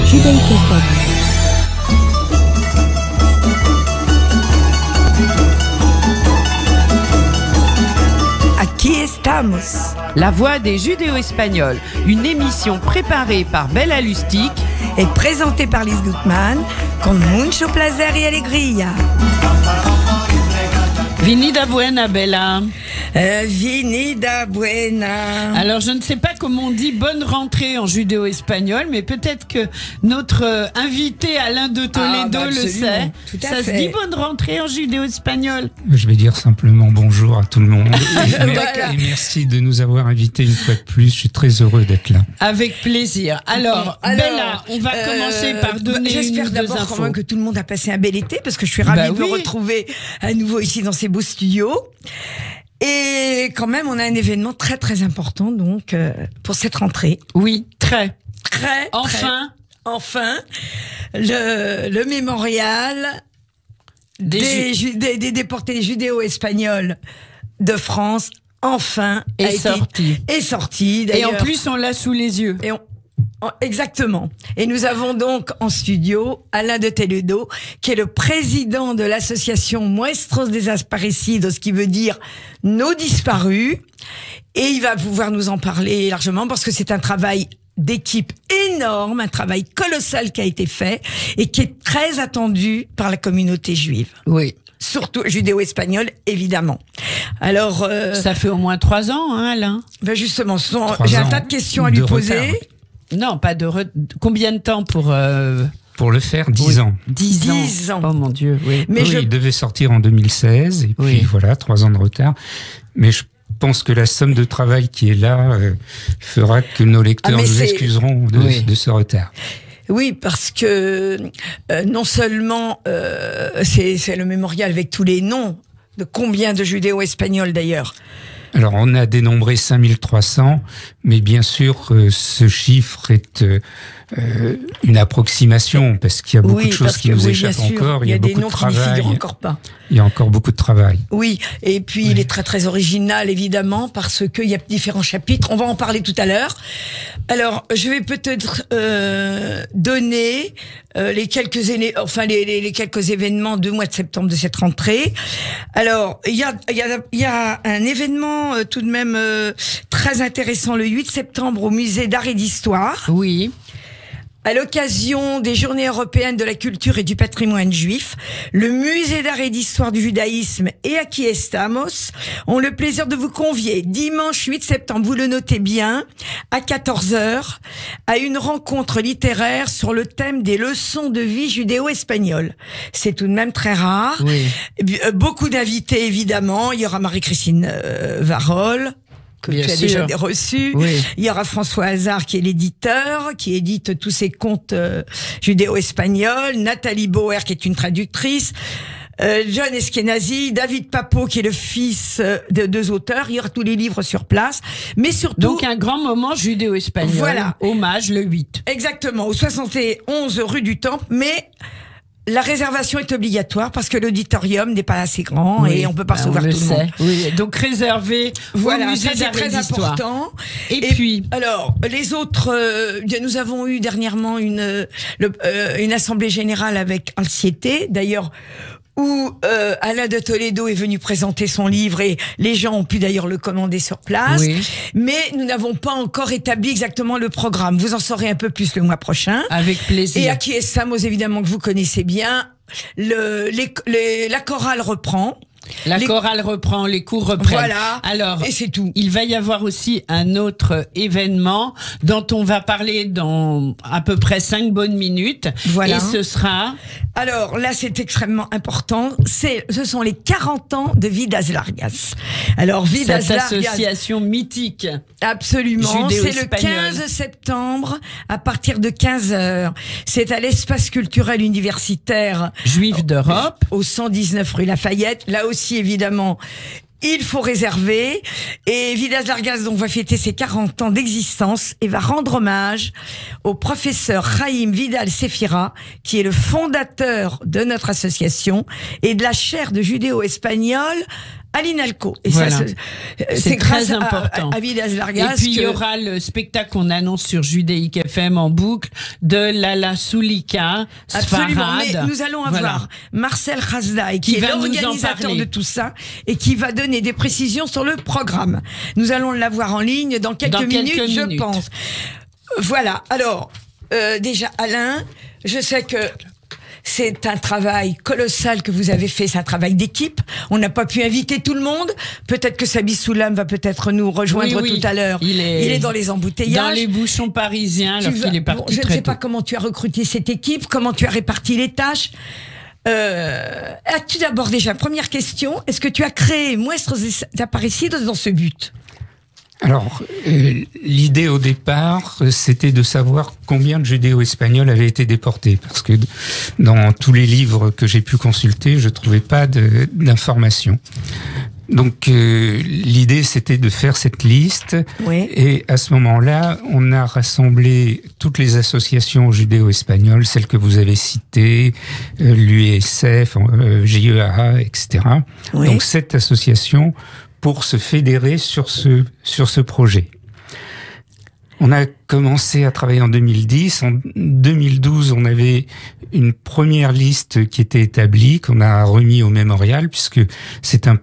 Judaïque FM. Aquí estamos. La voix des judéo-espagnols, une émission préparée par Bella Lustig Et présentée par Liz Gutmann con mucho placer y alegría. Vinida buena, Bella. Vinida buena. Alors, je ne sais pas comment on dit bonne rentrée en judéo-espagnol, mais peut-être que notre invité Alain de Toledo le sait. Tout à Ça fait. se dit bonne rentrée en judéo-espagnol? Je vais dire simplement bonjour à tout le monde. Voilà. Et merci de nous avoir invités une fois de plus. Je suis très heureux d'être là. Avec plaisir. Alors, Bella, on va commencer par donner une J'espère ou deux d'abord infos. quand même que tout le monde a passé un bel été, parce que je suis ravie de me oui. retrouver à nouveau ici dans ces beaux studios. Et quand même, on a un événement très très important donc pour cette rentrée. Oui, très. Enfin, le mémorial des déportés judéo-espagnols de France, enfin, Est sorti. est sorti. Et en D'ailleurs. plus, on l'a sous les yeux. Exactement. Et nous avons donc en studio Alain de Toledo, qui est le président de l'association Nuestros Desaparecidos, ce qui veut dire nos disparus. Et il va pouvoir nous en parler largement parce que c'est un travail d'équipe énorme, un travail colossal qui a été fait et qui est très attendu par la communauté juive. Oui. Surtout judéo-espagnole, évidemment. Alors, Ça fait au moins 3 ans, hein, Alain? ben justement, 3 j'ai un ans tas de questions à lui de poser. retard. Non, pas de... Combien de temps pour... Pour le faire, 10 ans. 10 ans. Oh mon Dieu, oui. Mais Oui, il devait sortir en 2016. Et puis Oui. voilà, 3 ans de retard. Mais je pense que la somme de travail qui est là fera que nos lecteurs mais nous c'est- excuseront de ce retard. Oui, parce que non seulement c'est le mémorial avec tous les noms, de combien de judéo-espagnols d'ailleurs. Alors, on a dénombré 5300, mais bien sûr, ce chiffre est une approximation, parce qu'il y a beaucoup de choses qui nous échappent encore. Il y a des beaucoup noms de qui n'y travail. figurent encore pas. Il y a encore beaucoup de travail. Oui, et puis il est très très original évidemment parce qu'il y a différents chapitres. On va en parler tout à l'heure. Alors, je vais peut-être donner les quelques les quelques événements du mois de septembre de cette rentrée. Alors, il y a un événement tout de même très intéressant le 8 septembre au musée d'art et d'histoire. Oui. À l'occasion des Journées européennes de la culture et du patrimoine juif, le musée d'art et d'histoire du judaïsme et Aquí Estamos ont le plaisir de vous convier dimanche 8 septembre, vous le notez bien, à 14h, à une rencontre littéraire sur le thème des leçons de vie judéo-espagnoles. C'est tout de même très rare. Oui. Beaucoup d'invités évidemment. Il y aura Marie-Christine Varol, que Bien tu as sûr. déjà reçu. Oui. Il y aura François Hazard qui est l'éditeur, qui édite tous ces contes judéo-espagnols. Nathalie Bauer qui est une traductrice. John Eskenazi, David Papo qui est le fils de 2 auteurs. Il y aura tous les livres sur place. Mais surtout... Donc un grand moment judéo-espagnol. Voilà. Hommage le 8. Exactement, au 71 rue du Temple, mais... La réservation est obligatoire parce que l'auditorium n'est pas assez grand et on peut pas recevoir on tout le monde. Oui, donc réservé au Voilà, musée ça c'est d'art et très d'histoire. important. Et puis, alors, les autres, nous avons eu dernièrement une assemblée générale avec Anxiété, d'ailleurs, où Alain de Toledo est venu présenter son livre et les gens ont pu d'ailleurs le commander sur place. Oui. Mais nous n'avons pas encore établi exactement le programme. Vous en saurez un peu plus le mois prochain. avec plaisir. Et Aquí Estamos, évidemment, que vous connaissez bien. La chorale reprend. La chorale reprend, les cours reprennent. Voilà. Alors, Et c'est tout. il va y avoir aussi un autre événement dont on va parler dans à peu près 5 bonnes minutes. Voilà. Et ce sera... Alors là, c'est extrêmement important. Ce sont les 40 ans de Vidas Largas. Alors, Vidas cette Largas, association mythique. absolument, c'est le judéo-espagnole. 15 septembre à partir de 15h. C'est à l'espace culturel universitaire Juif d'Europe. au 119 rue Lafayette. Là aussi, évidemment, il faut réserver. Et Vidas Largas donc va fêter ses 40 ans d'existence et va rendre hommage au professeur Chaim Vidal Sefira, qui est le fondateur de notre association et de la chaire de judéo-espagnol à l'INALCO. Et voilà. Ça, c'est très important. À Villas-Largas. Et puis il y aura le spectacle qu'on annonce sur Judéique FM en boucle de Lala Soulika, Absolument. Mais nous allons avoir Marcel Khazdaï, qui est l'organisateur de tout ça et qui va donner des précisions sur le programme. Nous allons l'avoir en ligne dans quelques minutes, je pense. Voilà. Alors, déjà, Alain, je sais que c'est un travail colossal que vous avez fait, c'est un travail d'équipe. On n'a pas pu inviter tout le monde. Peut-être que Sabi Soulam va peut-être nous rejoindre tout à l'heure. Il est dans les embouteillages. Dans les bouchons parisiens, alors qu'il est parti Je ne sais pas comment tu as recruté cette équipe, comment tu as réparti les tâches. As-tu d'abord déjà, première question, est-ce que tu as créé Muestros Desaparecidos dans ce but ? Alors, l'idée au départ, c'était de savoir combien de judéo-espagnols avaient été déportés, parce que dans tous les livres que j'ai pu consulter, je trouvais pas d'informations. Donc, l'idée, c'était de faire cette liste, oui. Et à ce moment-là, on a rassemblé toutes les associations judéo-espagnoles, celles que vous avez citées, l'UESF, JEAA, etc. Oui. Donc, cette association pour se fédérer sur ce projet. On a commencé à travailler en 2010. En 2012, on avait une première liste qui était établie, qu'on a remis au mémorial, puisque c'est un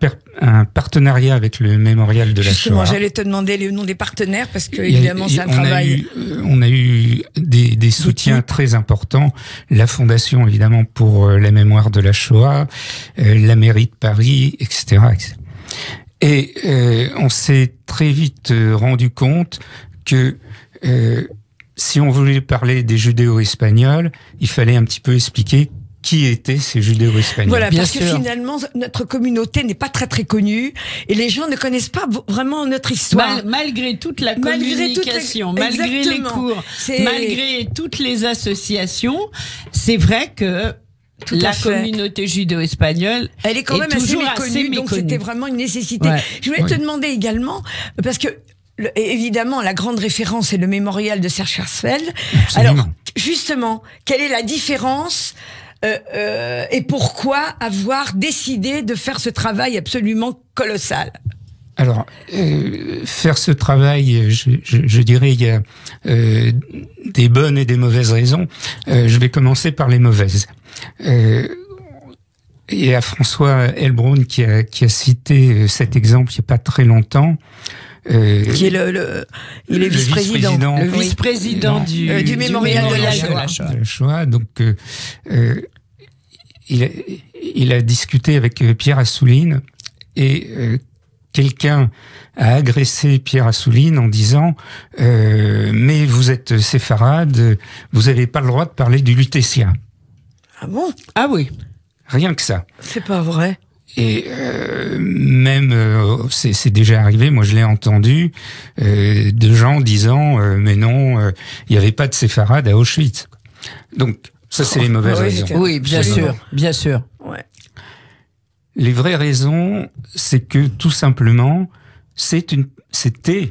partenariat avec le mémorial de la Shoah. Justement, j'allais te demander le nom des partenaires, parce que évidemment, c'est un travail... On a eu des soutiens très importants. La Fondation, évidemment, pour la mémoire de la Shoah, la mairie de Paris, etc., etc. Et on s'est très vite rendu compte que si on voulait parler des judéo-espagnols, il fallait un petit peu expliquer qui étaient ces judéo-espagnols. Voilà, parce que finalement, notre communauté n'est pas très très connue et les gens ne connaissent pas vraiment notre histoire. Malgré toute la communication, malgré les cours, malgré toutes les associations, c'est vrai que la communauté judéo-espagnole, elle est quand même assez méconnue, donc c'était vraiment une nécessité. Ouais. Je voulais te demander également, parce que évidemment la grande référence est le mémorial de Serge Schwarzfeld. Alors justement, quelle est la différence et pourquoi avoir décidé de faire ce travail absolument colossal ? Alors, faire ce travail, je dirais, il y a des bonnes et des mauvaises raisons. Je vais commencer par les mauvaises. Et à François Heilbronn qui a cité cet exemple il n'y a pas très longtemps. Qui est il est vice-président. Le vice-président du mémorial de la Shoah. Donc, il a discuté avec Pierre Assouline et quelqu'un a agressé Pierre Assouline en disant mais vous êtes séfarade, vous n'avez pas le droit de parler du Lutétia. Ah bon ? Ah oui. Rien que ça. C'est pas vrai. Et même, c'est déjà arrivé, moi je l'ai entendu, de gens disant mais non, il n'y avait pas de séfarade à Auschwitz. Donc ça c'est les mauvaises raisons. Oui, bien sûr, bien sûr. Ouais. Les vraies raisons, c'est que tout simplement, c'était,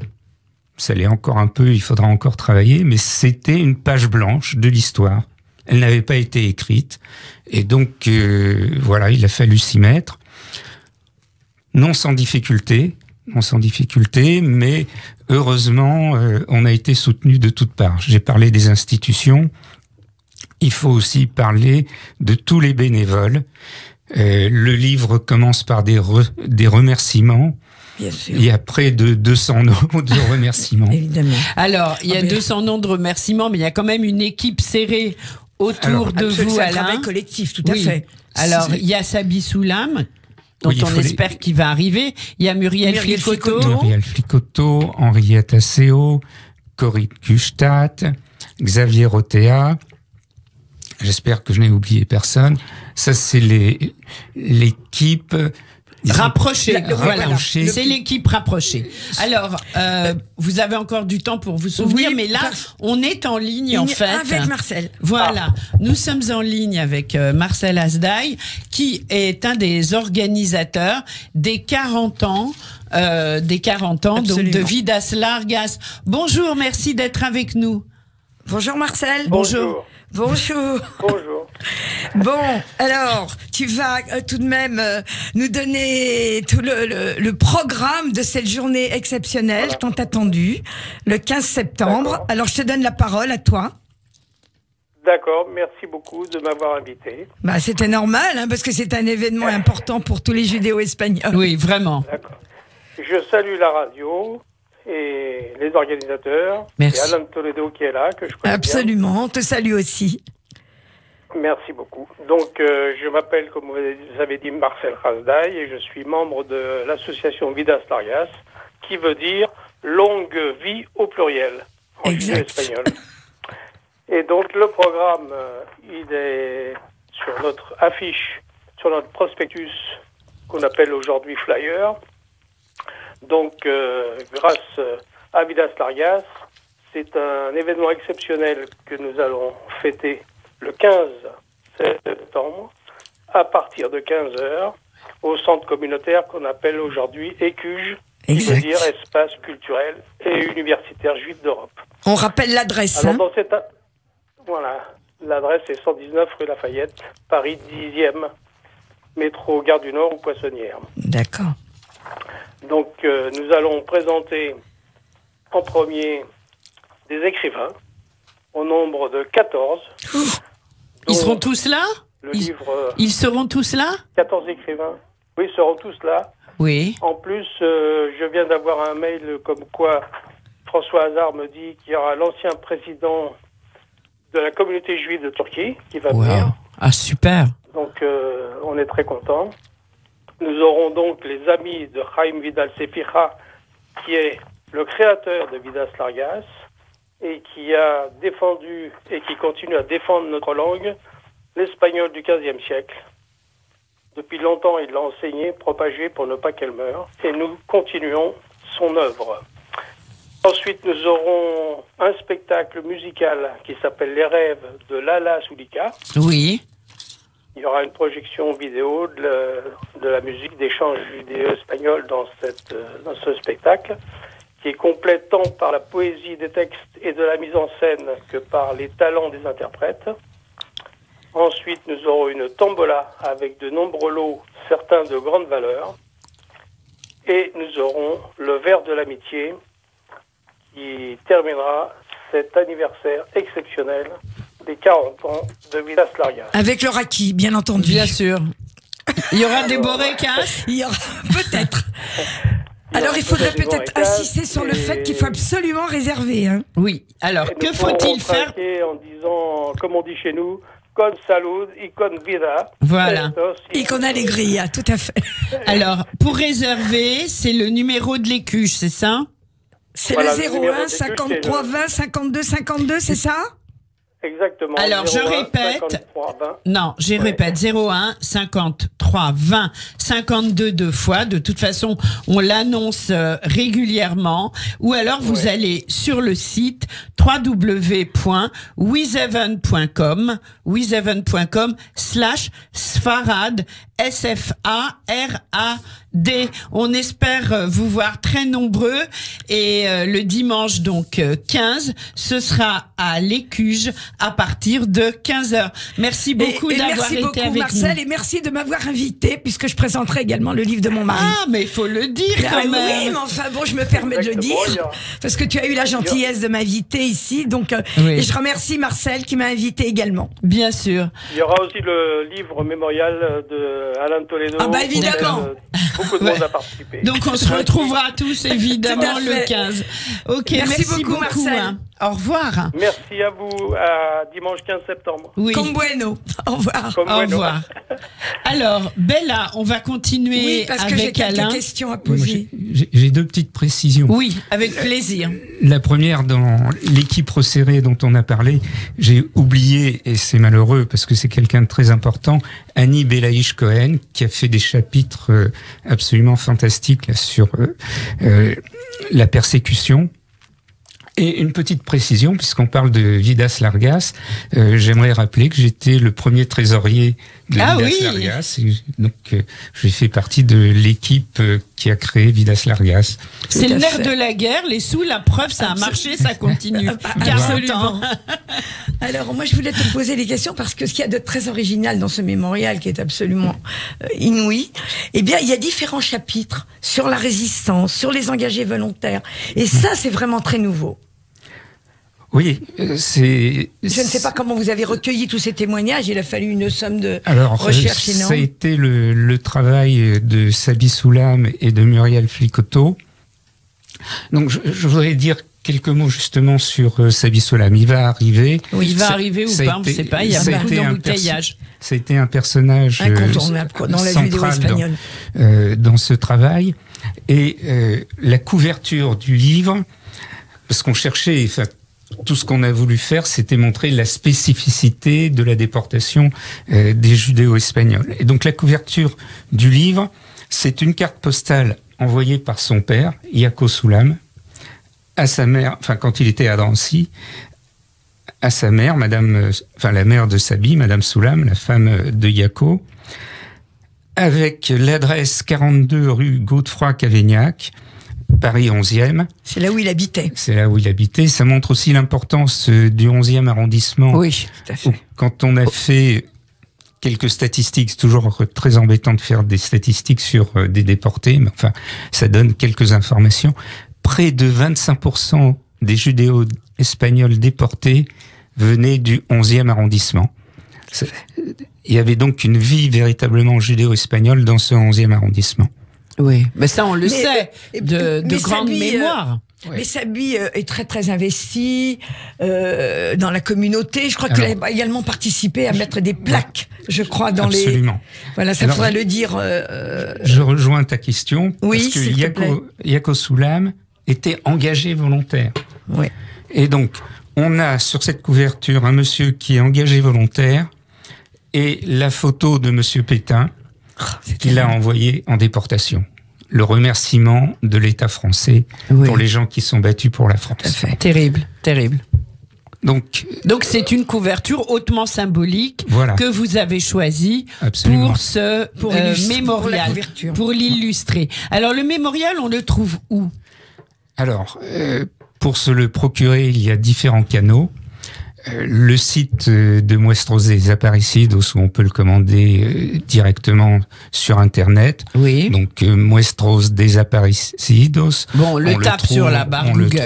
ça l'est encore un peu, il faudra encore travailler, mais c'était une page blanche de l'histoire. Elle n'avait pas été écrite, et donc voilà, il a fallu s'y mettre. Non sans difficulté, mais heureusement, on a été soutenu de toutes parts. J'ai parlé des institutions, il faut aussi parler de tous les bénévoles. Le livre commence par des remerciements. Bien sûr. Il y a près de 200 noms de remerciements. Évidemment. Alors, il y a 200 noms de remerciements, mais il y a quand même une équipe serrée autour de vous, Alain. C'est un travail collectif, tout à fait. Alors, il y a Sabi Soulam, dont on espère qu'il va arriver. Il y a Muriel Flicotto, Henriette Asseo, Corinne Kustadt, Xavier Rotea. J'espère que je n'ai oublié personne. Ça, c'est l'équipe rapprochée. Voilà. C'est l'équipe rapprochée. Alors, vous avez encore du temps pour vous souvenir, mais là, on est en ligne, en fait. Avec Marcel. Voilà. Nous sommes en ligne avec Marcel Khazdaï, qui est un des organisateurs des 40 ans donc de Villas-Largas. Bonjour, merci d'être avec nous. Bonjour Marcel. Bonjour. Bonjour. Bonjour. Bon, alors, tu vas tout de même nous donner tout le programme de cette journée exceptionnelle tant attendue, le 15 septembre. Alors, je te donne la parole à toi. D'accord, merci beaucoup de m'avoir invité. Bah, c'était normal, hein, parce que c'est un événement important pour tous les judéo-espagnols. Oui, vraiment. D'accord. Je salue la radio et les organisateurs. Merci. Et Alan Toledo qui est là, que je connais Absolument, on te salue aussi. Merci beaucoup. Donc, je m'appelle, comme vous avez dit, Marcel Rasdaï et je suis membre de l'association Vidas Largas, qui veut dire longue vie au pluriel en judéo-espagnol. Et donc, le programme, il est sur notre affiche, sur notre prospectus, qu'on appelle aujourd'hui flyer. Donc, grâce à Vidas Largas, c'est un événement exceptionnel que nous allons fêter le 15 septembre, à partir de 15h, au centre communautaire qu'on appelle aujourd'hui ECUJ, qui veut dire Espace culturel et universitaire juif d'Europe. On rappelle l'adresse. Alors, voilà, l'adresse est 119 rue Lafayette, Paris 10e, métro Gare du Nord ou Poissonnière. D'accord. Donc, nous allons présenter en premier des écrivains, au nombre de 14. Ils seront tous là ? Ils seront tous là ? 14 écrivains. Oui, ils seront tous là. Oui. En plus, je viens d'avoir un mail comme quoi François Hazard me dit qu'il y aura l'ancien président de la communauté juive de Turquie qui va venir. Ah, super. Donc, on est très contents. Nous aurons donc les amis de Chaim Vidal Sepira, qui est le créateur de Vidas Largas et qui a défendu et qui continue à défendre notre langue, l'espagnol du XVe siècle. Depuis longtemps, il l'a enseigné, propagé pour ne pas qu'elle meure. Et nous continuons son œuvre. Ensuite, nous aurons un spectacle musical qui s'appelle Les rêves de Lala Soulika. Oui. Il y aura une projection vidéo de la musique, des chants judéo-espagnols dans ce spectacle, qui est complet tant par la poésie des textes et de la mise en scène que par les talents des interprètes. Ensuite, nous aurons une tombola avec de nombreux lots, certains de grande valeur. Et nous aurons le verre de l'amitié qui terminera cet anniversaire exceptionnel des 40 ans de Vidas Largas. Avec le raki, bien entendu. Bien sûr. Il y aura des borecas ? Il y aura peut-être. Alors, il faudrait peut-être insister sur le fait qu'il faut absolument réserver. Hein. Oui. Alors, que faut-il faire ? En disant, comme on dit chez nous, con salud y con vida. Voilà. Et con alegría, tout à fait. Alors, pour réserver, c'est le numéro de l'ECUJ, c'est ça ? C'est voilà, le 01 53 20 52 52, c'est ça ? Exactement. Alors, 01, je répète. 53, 20. Non, je répète. 01 53 20 52 deux fois. De toute façon, on l'annonce régulièrement. Ou alors, vous allez sur le site www.wizeven.com /Sfarad, SFARAD. On espère vous voir très nombreux et le dimanche donc 15, ce sera à l'ECUJ à partir de 15h. Merci beaucoup d'avoir été avec nous. Merci beaucoup Marcel et merci de m'avoir invité puisque je présenterai également le livre de mon mari. Ah mais il faut le dire quand même. Oui, mais enfin bon, je me permets de le dire parce que tu as eu la gentillesse de m'inviter ici donc et je remercie Marcel qui m'a invité également. Bien sûr. Il y aura aussi le livre mémorial de Alan Toledo. Ah bah évidemment. Beaucoup de monde a participé. Donc on se retrouvera tous évidemment le 15. Ok, merci beaucoup Marcel. Hein. Au revoir. Merci à vous. À dimanche 15 septembre. Oui. Comme bueno. Au revoir. Comme au revoir. Alors, Bella, on va continuer parce que avec j'ai Alain. Quelques questions à poser. J'ai deux petites précisions. Oui, avec plaisir. La première, dans l'équipe resserrée dont on a parlé, j'ai oublié, et c'est malheureux parce que c'est quelqu'un de très important, Annie Belaïch Cohen, qui a fait des chapitres absolument fantastiques là, sur la persécution. Et une petite précision, puisqu'on parle de Vidas Largas, j'aimerais rappeler que j'étais le premier trésorier de Vidas Largas. Et donc, j'ai fait partie de l'équipe qui a créé Vidas Largas. C'est le nerf de la guerre, les sous, la preuve, ça a marché, ça continue. Absolument. Alors, moi, je voulais te poser des questions parce que ce qu'il y a de très original dans ce mémorial, qui est absolument inouï, eh bien, il y a différents chapitres sur la résistance, sur les engagés volontaires. Et ça, c'est vraiment très nouveau. Oui, c'est... Je ne sais pas comment vous avez recueilli tous ces témoignages, il a fallu une somme de recherche énorme. Ça a été le travail de Sabi Soulam et de Muriel Flicotto. Donc, je voudrais dire quelques mots justement sur Sabi Soulam. Il va arriver. Oui, il va arriver ou pas, on ne sait pas, il y a beaucoup d'embouteillage. Ça a été un personnage incontournable dans la vidéo espagnole. Dans ce travail. Et la couverture du livre, parce qu'on cherchait... Enfin, tout ce qu'on a voulu faire, c'était montrer la spécificité de la déportation des judéo-espagnols. Et donc la couverture du livre, c'est une carte postale envoyée par son père, Iaco Soulam, à sa mère, enfin quand il était à Drancy, à sa mère, la mère de Sabi, Madame Soulam, la femme de Iaco, avec l'adresse 42 rue Godefroy-Cavaignac, Paris 11e. C'est là où il habitait. C'est là où il habitait. Ça montre aussi l'importance du 11e arrondissement. Oui, tout à fait. Quand on a fait quelques statistiques, c'est toujours très embêtant de faire des statistiques sur des déportés, mais enfin, ça donne quelques informations. Près de 25% des judéo-espagnols déportés venaient du 11e arrondissement. Il y avait donc une vie véritablement judéo-espagnole dans ce 11e arrondissement. Oui, mais ça on le sait, de grande mémoire. Mais Sabi est très très investi dans la communauté. Je crois qu'il a également participé à mettre des plaques, je crois, dans absolument. Voilà, ça faudrait le dire. Je rejoins ta question, oui, parce que Iaco Soulam était engagé volontaire. Oui. Et donc, on a sur cette couverture un monsieur qui est engagé volontaire et la photo de monsieur Pétain, qu'il a envoyé en déportation. Le remerciement de l'État français pour les gens qui sont battus pour la France. Terrible, terrible. Donc c'est une couverture hautement symbolique que vous avez choisie pour ce mémorial, pour l'illustrer. Alors le mémorial, on le trouve où? Alors, pour se le procurer, il y a différents canaux. Le site de Muestros des Aparecidos, où on peut le commander directement sur Internet. Oui. Donc, Muestros des Aparecidos. Bon, on le tape sur la barre Google.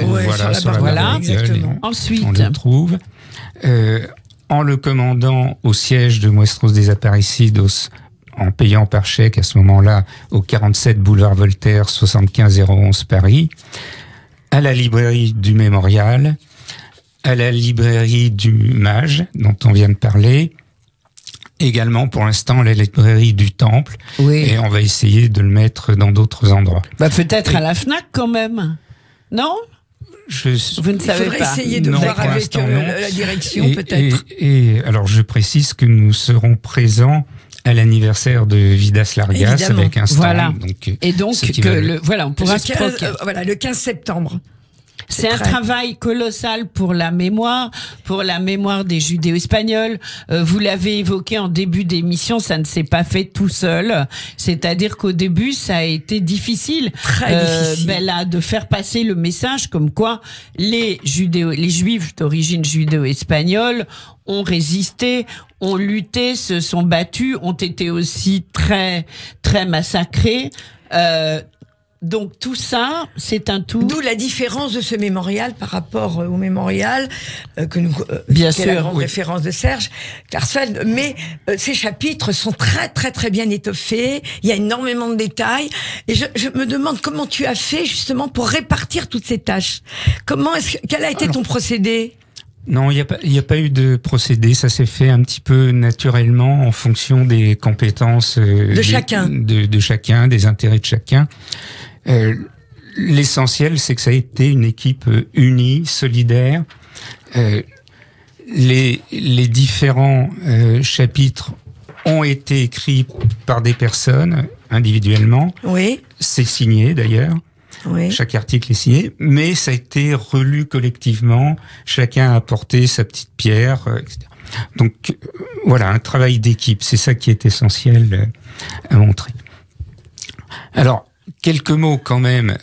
Sur la barre Google. Exactement. Ensuite. On le trouve. En le commandant au siège de Muestros des Aparecidos, en payant par chèque à ce moment-là au 47 boulevard Voltaire, 75 011 Paris, à la librairie du Mémorial, à la librairie du Mage, dont on vient de parler, également pour l'instant la librairie du Temple, et on va essayer de le mettre dans d'autres endroits. Peut-être à la FNAC quand même, non? Vous ne savez pas. Il faudrait essayer de voir avec la direction, peut-être. Et alors je précise que nous serons présents à l'anniversaire de Vidas Largas. Évidemment. Avec un stand. Voilà. Et donc on pourra se procurer. Le 15 septembre. C'est un travail colossal pour la mémoire des judéo-espagnols. Vous l'avez évoqué en début d'émission, ça ne s'est pas fait tout seul. C'est-à-dire qu'au début, ça a été difficile, de faire passer le message comme quoi les juifs d'origine judéo-espagnole ont résisté, ont lutté, se sont battus, ont été aussi très, très massacrés. Donc tout ça, c'est un tout. D'où la différence de ce mémorial par rapport au mémorial que nous, bien sûr, la grande référence de Serge Klarsfeld. Mais ces chapitres sont très très très bien étoffés. Il y a énormément de détails. Et je me demande comment tu as fait justement pour répartir toutes ces tâches. Quel a été ton procédé? Non, il n'y a pas eu de procédé. Ça s'est fait un petit peu naturellement en fonction des compétences de chacun, des intérêts de chacun. L'essentiel, c'est que ça a été une équipe unie, solidaire. Les différents chapitres ont été écrits par des personnes individuellement. Oui. C'est signé d'ailleurs. Oui. Chaque article est signé, mais ça a été relu collectivement. Chacun a apporté sa petite pierre, etc. Donc voilà, un travail d'équipe, c'est ça qui est essentiel à montrer. Alors, quelques mots quand même,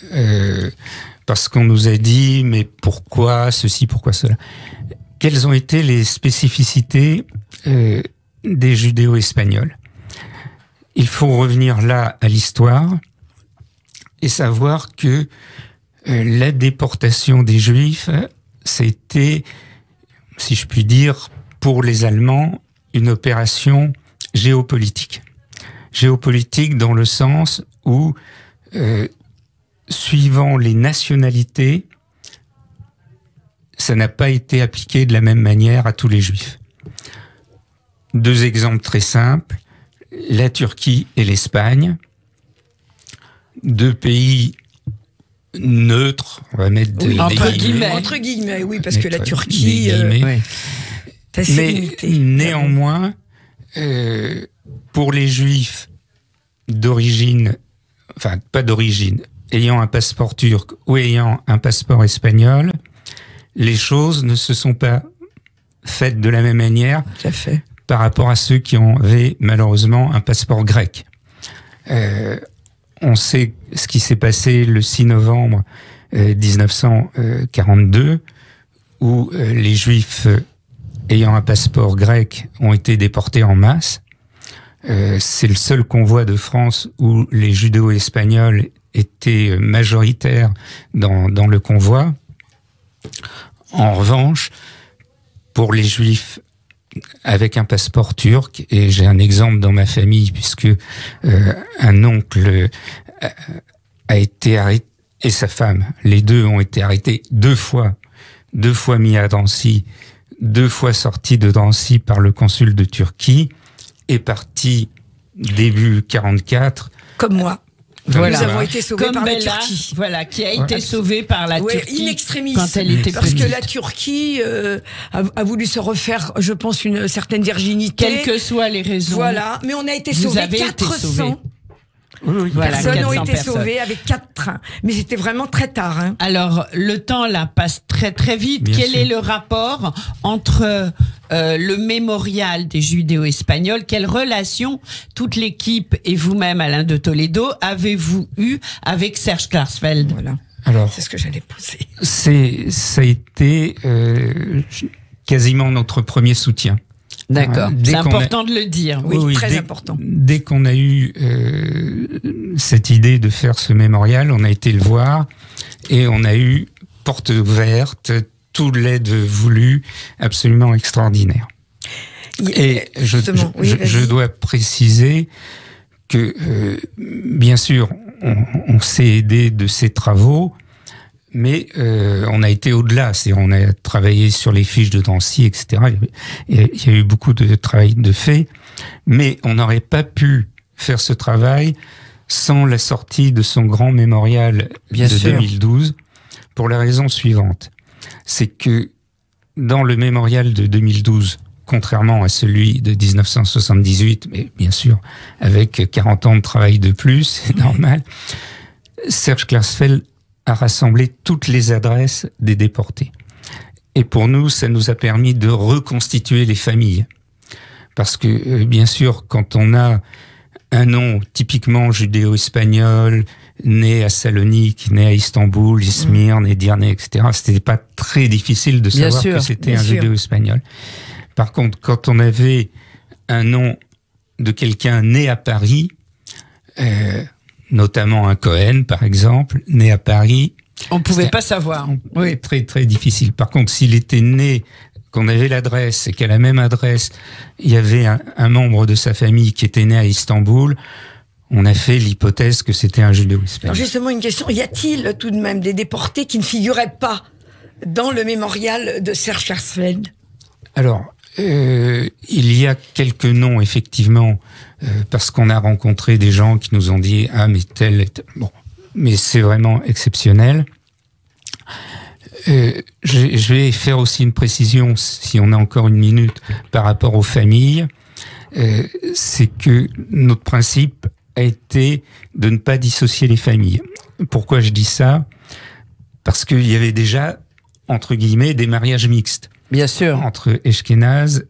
parce qu'on nous a dit, mais pourquoi ceci, pourquoi cela? Quelles ont été les spécificités des judéo-espagnols? Il faut revenir là à l'histoire et savoir que la déportation des Juifs, c'était, si je puis dire, pour les Allemands, une opération géopolitique. Géopolitique dans le sens où, suivant les nationalités, ça n'a pas été appliqué de la même manière à tous les Juifs. Deux exemples très simples, la Turquie et l'Espagne, deux pays neutres, on va mettre entre guillemets, oui, parce que la Turquie, c'est assez limité. Néanmoins, pour les Juifs d'origine, enfin pas d'origine, ayant un passeport turc ou ayant un passeport espagnol, les choses ne se sont pas faites de la même manière par rapport à ceux qui avaient malheureusement un passeport grec. On sait ce qui s'est passé le 6 novembre 1942, où les Juifs ayant un passeport grec ont été déportés en masse. C'est le seul convoi de France où les judéo-espagnols étaient majoritaires dans le convoi. En revanche, pour les Juifs avec un passeport turc, et j'ai un exemple dans ma famille, puisque un oncle a été arrêté, et sa femme, les deux ont été arrêtés deux fois mis à Drancy, 2 fois sortis de Drancy par le consul de Turquie, et partis début 44. Comme moi. Voilà. Nous avons été sauvés comme par Bella, la Turquie. Voilà, qui a été sauvée par la Turquie in extremis, quand elle était parce petite. que la Turquie a voulu se refaire, je pense, une certaine virginité. Quelles que soient les raisons. Voilà, mais on a été sauvés 400. Voilà, personnes ont 400 été personnes. sauvées avec 4 trains. Mais c'était vraiment très tard. Hein. Alors, le temps là passe très très vite. Bien Quel sûr. est le rapport entre le mémorial des judéo-espagnols? Quelle relation toute l'équipe et vous-même, Alain de Toledo, avez-vous eu avec Serge Klarsfeld? Voilà. Alors, C'est ce que j'allais poser. ça a été quasiment notre premier soutien. D'accord. Dès C'est qu'on important de le dire. Oui, très important. Dès qu'on a eu cette idée de faire ce mémorial, on a été le voir et on a eu porte ouverte, tout l'aide voulue, absolument extraordinaire. Et je dois préciser que, bien sûr, on s'est aidé de ces travaux, mais on a été au-delà. On a travaillé sur les fiches de Drancy, etc. Il y a eu beaucoup de travail de fait, mais on n'aurait pas pu faire ce travail sans la sortie de son grand mémorial de 2012, pour la raison suivante. C'est que dans le mémorial de 2012, contrairement à celui de 1978, mais bien sûr, avec 40 ans de travail de plus, c'est normal, Serge Klarsfeld a rassemblé toutes les adresses des déportés. Et pour nous, ça nous a permis de reconstituer les familles. Parce que, bien sûr, quand on a un nom typiquement judéo-espagnol, né à Salonique, né à Istanbul, Izmir, Edirne, etc., c'était pas très difficile de savoir que c'était un judéo-espagnol. Par contre, quand on avait un nom de quelqu'un né à Paris, notamment un Cohen, par exemple, né à Paris. On ne pouvait pas savoir. Oui, très, très difficile. Par contre, s'il était né, qu'on avait l'adresse et qu'à la même adresse, il y avait un membre de sa famille qui était né à Istanbul, on a fait l'hypothèse que c'était un judéo-espagnol. Alors justement, une question. Y a-t-il tout de même des déportés qui ne figuraient pas dans le mémorial de Serge Klarsfeld? Alors, il y a quelques noms, effectivement, parce qu'on a rencontré des gens qui nous ont dit « Ah, mais tel... » Bon, mais c'est vraiment exceptionnel. Je vais faire aussi une précision, si on a encore une minute, par rapport aux familles. C'est que notre principe a été de ne pas dissocier les familles. Pourquoi je dis ça? Parce qu'il y avait déjà, entre guillemets, des mariages mixtes. Bien sûr. Entre Ashkénazes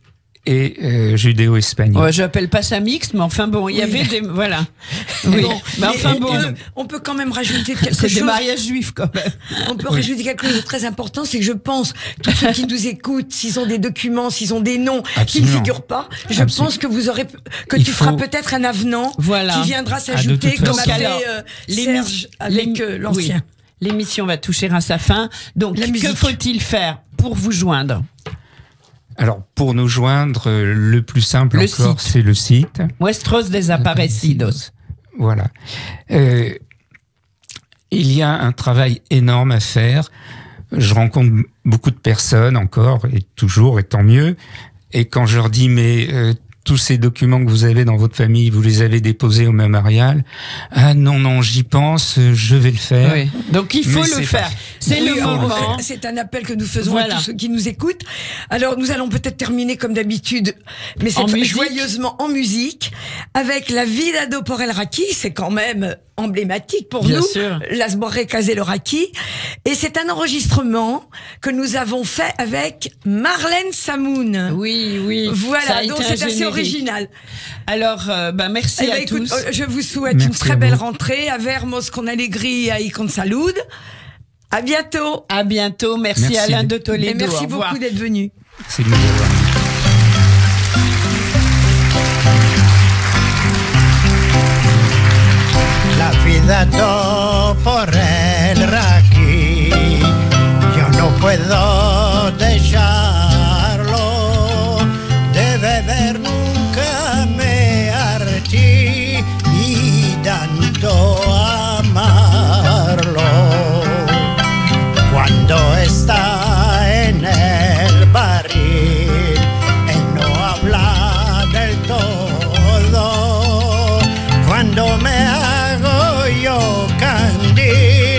et judéo-espagnol. Ouais, j'appelle pas ça mixte, mais enfin bon, il y avait des... Voilà. Oui, Bon, mais enfin bon... On peut quand même rajouter quelque C'est chose. des mariages juifs, quand même. On peut rajouter quelque chose de très important, c'est que je pense, tous ceux qui nous écoutent, s'ils ont des documents, s'ils ont des noms qui ne Absolument. figurent pas, je Absolument. pense que vous aurez, que Il tu feras faut- peut-être un avenant Voilà. qui viendra de s'ajouter, toute comme façon. avait Alors, Serge avec l'ancien. Oui. L'émission va toucher à sa fin. Donc, La que musique. faut-il faire pour vous joindre? Alors, pour nous joindre, le plus simple Le encore, site. c'est le site. Nuestros Desaparecidos. Voilà. Il y a un travail énorme à faire. Je rencontre beaucoup de personnes encore, et toujours, et tant mieux. Et quand je leur dis, mais tous ces documents que vous avez dans votre famille, vous les avez déposés au mémorial? Ah non, j'y pense, je vais le faire. Oui. Donc, il faut Mais le c'est faire. pas- C'est Oui, le moment. c'est un appel que nous faisons Voilà. à tous ceux qui nous écoutent. Alors, nous allons peut-être terminer comme d'habitude, mais En c'est musique. joyeusement en musique, avec la Vida do Por el Raki. C'est quand même emblématique pour Bien nous. sûr. Las Borrecas et le Raki. Et c'est un enregistrement que nous avons fait avec Marlène Samoun. Oui, oui. Ça Voilà, a donc été un c'est assez générique. original. Alors, Eh merci ben, à écoute, tous. je vous souhaite Merci une très à belle vous. rentrée. A vermos con alegría y con salud. À bientôt. À bientôt. Merci, Merci. Alain de Et Toledo. merci Au revoir. beaucoup d'être venu. C'est de nous avoir. La vida do por el Raki, yo no puedo dejarlo, de beber nunca me hartí y tanto amarlo. Cuando está en el barril, él no habla del todo. Cuando me hago yo candil,